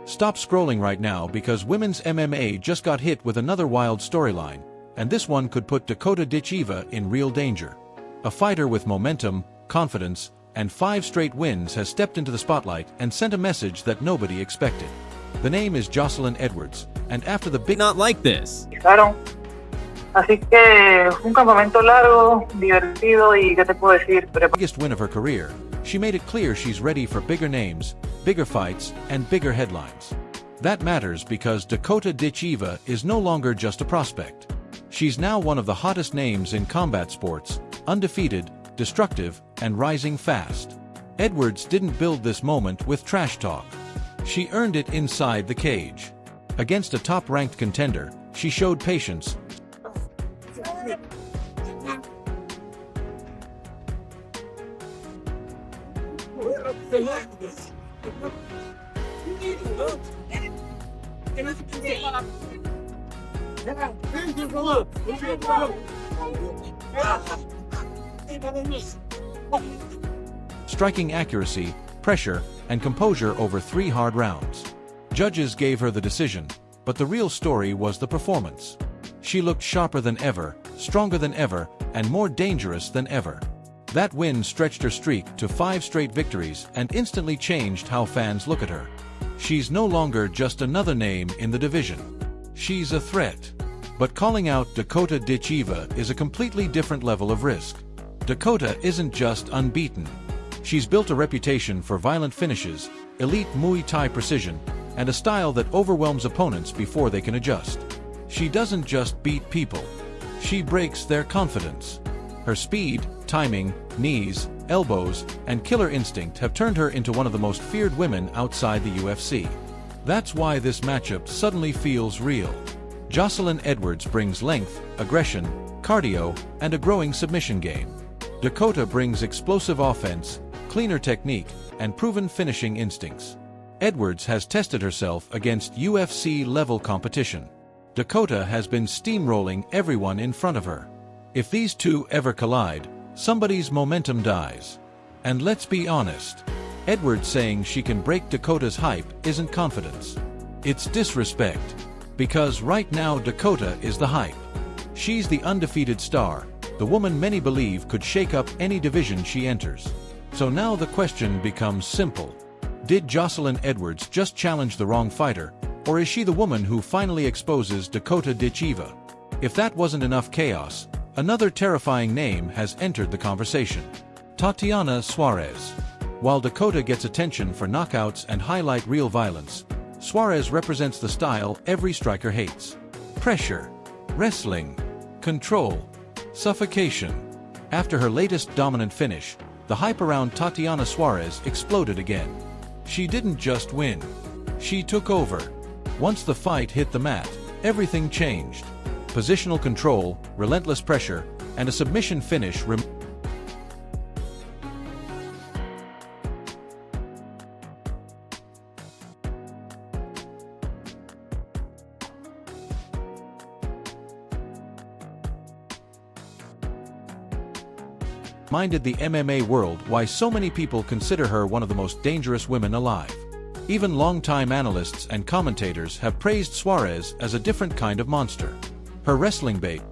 Stop scrolling right now because women's MMA just got hit with another wild storyline, and this one could put Dakota Ditcheva in real danger. A fighter with momentum, confidence, and 5 straight wins has stepped into the spotlight and sent a message that nobody expected. The name is Joselyne Edwards, and after the big not like this. Así que un campamento largo, divertido y qué te puedo decir, biggest win of her career, she made it clear she's ready for bigger names, bigger fights, and bigger headlines. That matters because Dakota Ditcheva is no longer just a prospect. She's now one of the hottest names in combat sports, undefeated, destructive, and rising fast. Edwards didn't build this moment with trash talk. She earned it inside the cage. Against a top-ranked contender, she showed patience, striking accuracy, pressure, and composure over 3 hard rounds. Judges gave her the decision, but the real story was the performance. She looked sharper than ever, stronger than ever, and more dangerous than ever. That win stretched her streak to 5 straight victories and instantly changed how fans look at her. She's no longer just another name in the division. She's a threat. But calling out Dakota Ditcheva is a completely different level of risk. Dakota isn't just unbeaten. She's built a reputation for violent finishes, elite Muay Thai precision, and a style that overwhelms opponents before they can adjust. She doesn't just beat people. She breaks their confidence. Her speed, timing, knees, elbows, and killer instinct have turned her into one of the most feared women outside the UFC. That's why this matchup suddenly feels real. Joselyne Edwards brings length, aggression, cardio, and a growing submission game. Dakota brings explosive offense, cleaner technique, and proven finishing instincts. Edwards has tested herself against UFC-level competition. Dakota has been steamrolling everyone in front of her. If these two ever collide, somebody's momentum dies. And let's be honest, Edwards saying she can break Dakota's hype isn't confidence. It's disrespect. Because right now Dakota is the hype. She's the undefeated star, the woman many believe could shake up any division she enters. So now the question becomes simple. Did Joselyne Edwards just challenge the wrong fighter, or is she the woman who finally exposes Dakota Ditcheva? If that wasn't enough chaos, another terrifying name has entered the conversation. Tatiana Suarez. While Dakota gets attention for knockouts and highlight real violence, Suarez represents the style every striker hates. Pressure, wrestling, control, suffocation. After her latest dominant finish, the hype around Tatiana Suarez exploded again. She didn't just win. She took over. Once the fight hit the mat, everything changed. Positional control, relentless pressure, and a submission finish reminded the MMA world why so many people consider her one of the most dangerous women alive. Even longtime analysts and commentators have praised Suarez as a different kind of monster. Her wrestling bait,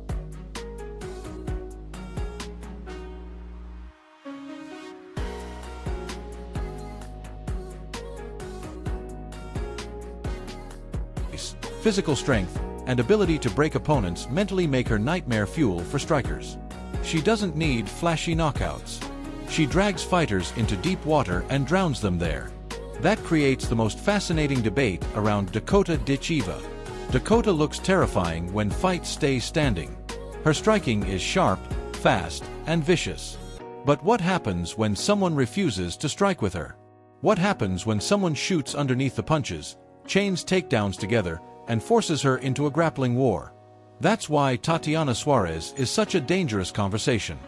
physical strength, and ability to break opponents mentally make her nightmare fuel for strikers. She doesn't need flashy knockouts. She drags fighters into deep water and drowns them there. That creates the most fascinating debate around Dakota Ditcheva. Dakota looks terrifying when fights stay standing. Her striking is sharp, fast, and vicious. But what happens when someone refuses to strike with her? What happens when someone shoots underneath the punches, chains takedowns together, and forces her into a grappling war? That's why Tatiana Suarez is such a dangerous conversation.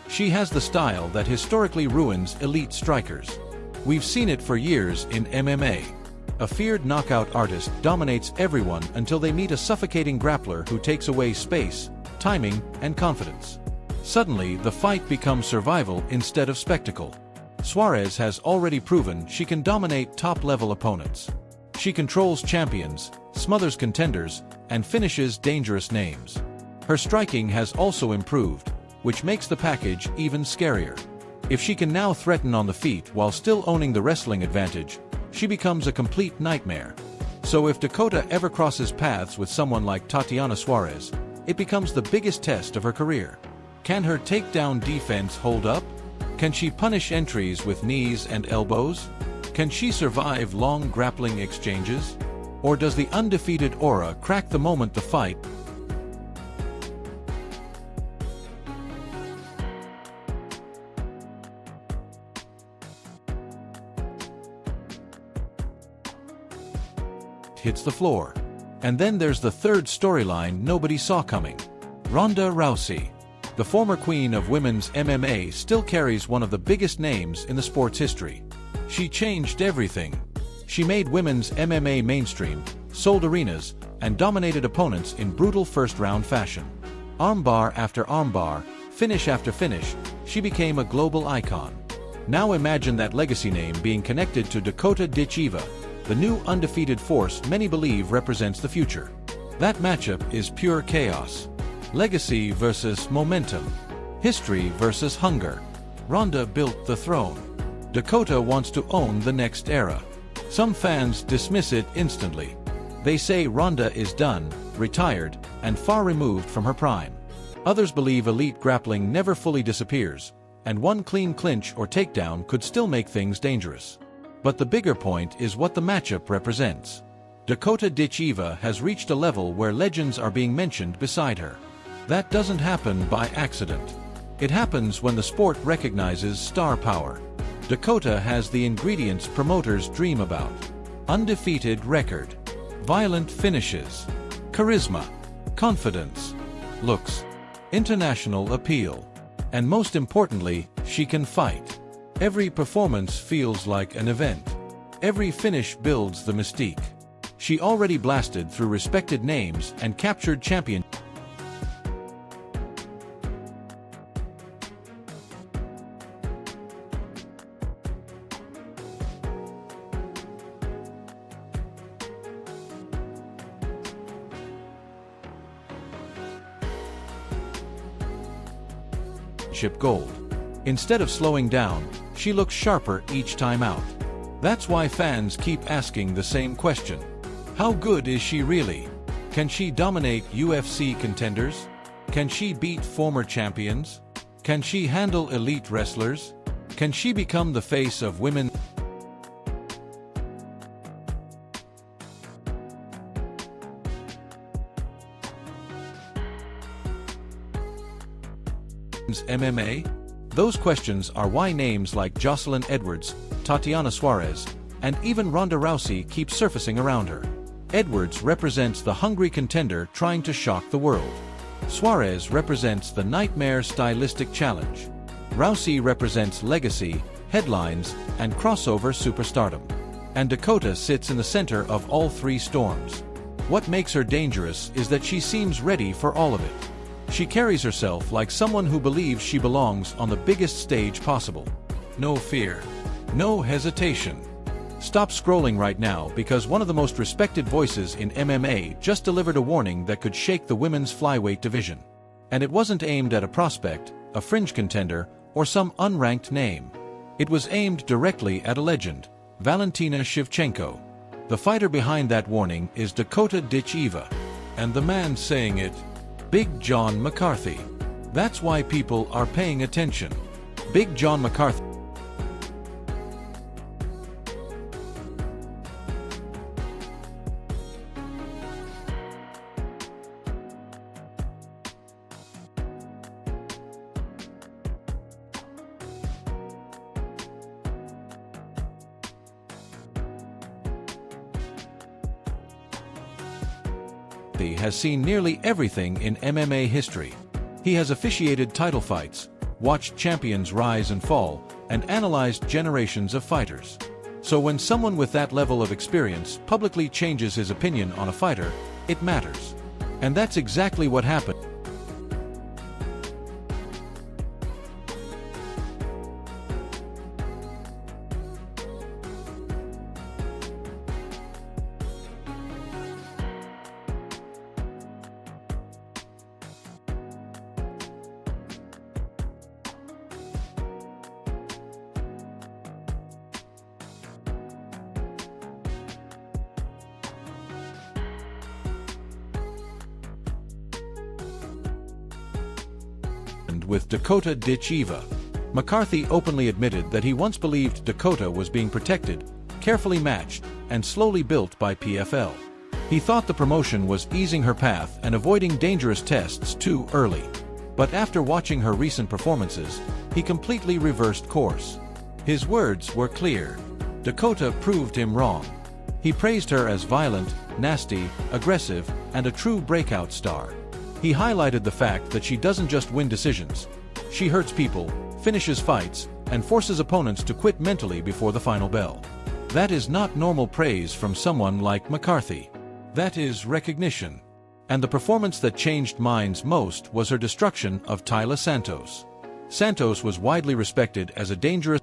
She has the style that historically ruins elite strikers. We've seen it for years in MMA. A feared knockout artist dominates everyone until they meet a suffocating grappler who takes away space, timing, and confidence. Suddenly, the fight becomes survival instead of spectacle. Suarez has already proven she can dominate top-level opponents. She controls champions, smothers contenders, and finishes dangerous names. Her striking has also improved, which makes the package even scarier. If she can now threaten on the feet while still owning the wrestling advantage, she becomes a complete nightmare. So if Dakota ever crosses paths with someone like Tatiana Suarez, it becomes the biggest test of her career. Can her takedown defense hold up? Can she punish entries with knees and elbows? Can she survive long grappling exchanges? Or does the undefeated aura crack the moment the fight hits the floor? And then there's the third storyline nobody saw coming. Ronda Rousey. The former queen of women's MMA still carries one of the biggest names in the sport's history. She changed everything. She made women's MMA mainstream, sold arenas, and dominated opponents in brutal first-round fashion. Armbar after armbar, finish after finish, she became a global icon. Now imagine that legacy name being connected to Dakota Ditcheva, the new undefeated force many believe represents the future. That matchup is pure chaos. Legacy versus momentum. History versus hunger. Ronda built the throne. Dakota wants to own the next era. Some fans dismiss it instantly. They say Ronda is done, retired, and far removed from her prime. Others believe elite grappling never fully disappears, and one clean clinch or takedown could still make things dangerous. But the bigger point is what the matchup represents. Dakota Ditcheva has reached a level where legends are being mentioned beside her. That doesn't happen by accident. It happens when the sport recognizes star power. Dakota has the ingredients promoters dream about. Undefeated record. Violent finishes. Charisma. Confidence. Looks. International appeal. And most importantly, she can fight. Every performance feels like an event. Every finish builds the mystique. She already blasted through respected names and captured championship gold. Instead of slowing down, she looks sharper each time out. That's why fans keep asking the same question. How good is she really? Can she dominate UFC contenders? Can she beat former champions? Can she handle elite wrestlers? Can she become the face of women's MMA? Those questions are why names like Joselyne Edwards, Tatiana Suarez, and even Ronda Rousey keep surfacing around her. Edwards represents the hungry contender trying to shock the world. Suarez represents the nightmare stylistic challenge. Rousey represents legacy, headlines, and crossover superstardom. And Dakota sits in the center of all three storms. What makes her dangerous is that she seems ready for all of it. She carries herself like someone who believes she belongs on the biggest stage possible. No fear. No hesitation. Stop scrolling right now because one of the most respected voices in MMA just delivered a warning that could shake the women's flyweight division. And it wasn't aimed at a prospect, a fringe contender, or some unranked name. It was aimed directly at a legend, Valentina Shevchenko. The fighter behind that warning is Dakota Ditcheva. And the man saying it, Big John McCarthy. That's why people are paying attention. Big John McCarthy has seen nearly everything in MMA history. He has officiated title fights, watched champions rise and fall, and analyzed generations of fighters. So when someone with that level of experience publicly changes his opinion on a fighter, it matters. And that's exactly what happened. happened with Dakota Ditcheva. McCarthy openly admitted that he once believed Dakota was being protected, carefully matched, and slowly built by PFL. He thought the promotion was easing her path and avoiding dangerous tests too early. But after watching her recent performances, he completely reversed course. His words were clear. Dakota proved him wrong. He praised her as violent, nasty, aggressive, and a true breakout star. He highlighted the fact that she doesn't just win decisions. She hurts people, finishes fights, and forces opponents to quit mentally before the final bell. That is not normal praise from someone like McCarthy. That is recognition. And the performance that changed minds most was her destruction of Taila Santos. Santos was widely respected as a dangerous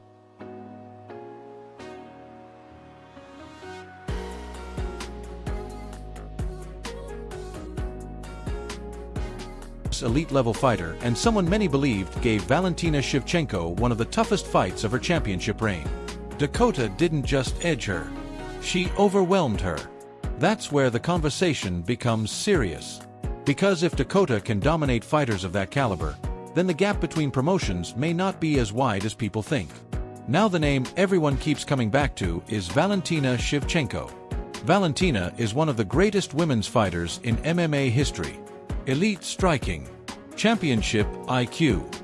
elite-level fighter and someone many believed gave Valentina Shevchenko one of the toughest fights of her championship reign. Dakota didn't just edge her. She overwhelmed her. That's where the conversation becomes serious. Because if Dakota can dominate fighters of that caliber, then the gap between promotions may not be as wide as people think. Now the name everyone keeps coming back to is Valentina Shevchenko. Valentina is one of the greatest women's fighters in MMA history. Elite striking. Championship IQ.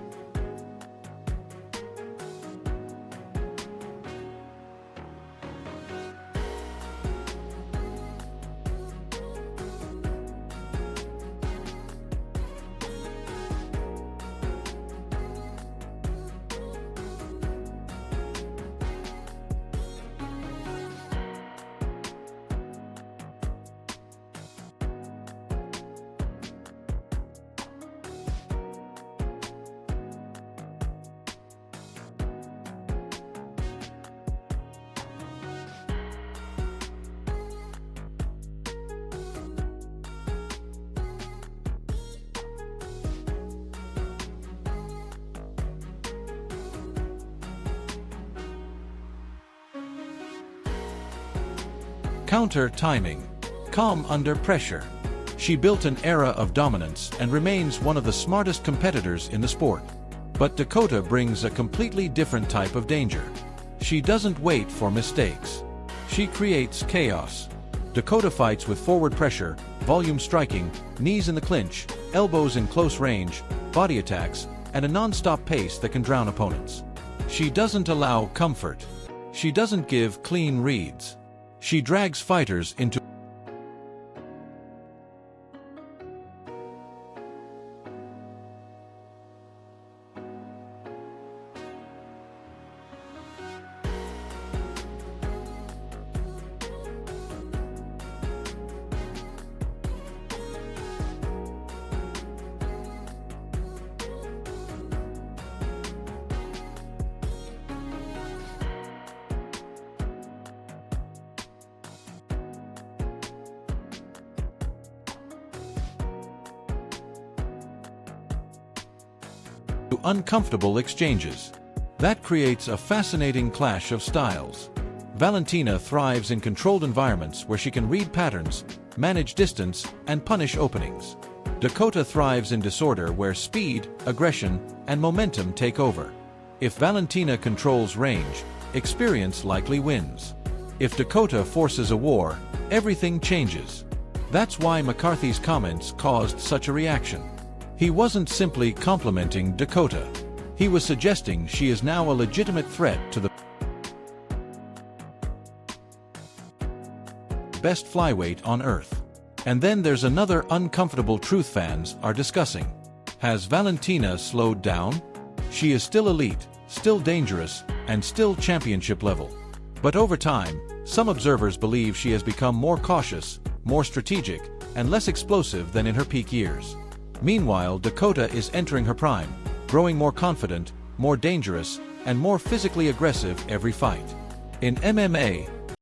Counter timing. Calm under pressure. She built an era of dominance and remains one of the smartest competitors in the sport. But Dakota brings a completely different type of danger. She doesn't wait for mistakes. She creates chaos. Dakota fights with forward pressure, volume striking, knees in the clinch, elbows in close range, body attacks, and a non-stop pace that can drown opponents. She doesn't allow comfort. She doesn't give clean reads. She drags fighters into uncomfortable exchanges. That creates a fascinating clash of styles. Valentina thrives in controlled environments where she can read patterns, manage distance, and punish openings. Dakota thrives in disorder where speed, aggression, and momentum take over. If Valentina controls range, experience likely wins. If Dakota forces a war, everything changes. That's why McCarthy's comments caused such a reaction. He wasn't simply complimenting Dakota. He was suggesting she is now a legitimate threat to the best flyweight on earth. And then there's another uncomfortable truth fans are discussing. Has Valentina slowed down? She is still elite, still dangerous, and still championship level. But over time, some observers believe she has become more cautious, more strategic, and less explosive than in her peak years. Meanwhile, Dakota is entering her prime, growing more confident, more dangerous, and more physically aggressive every fight. In MMA,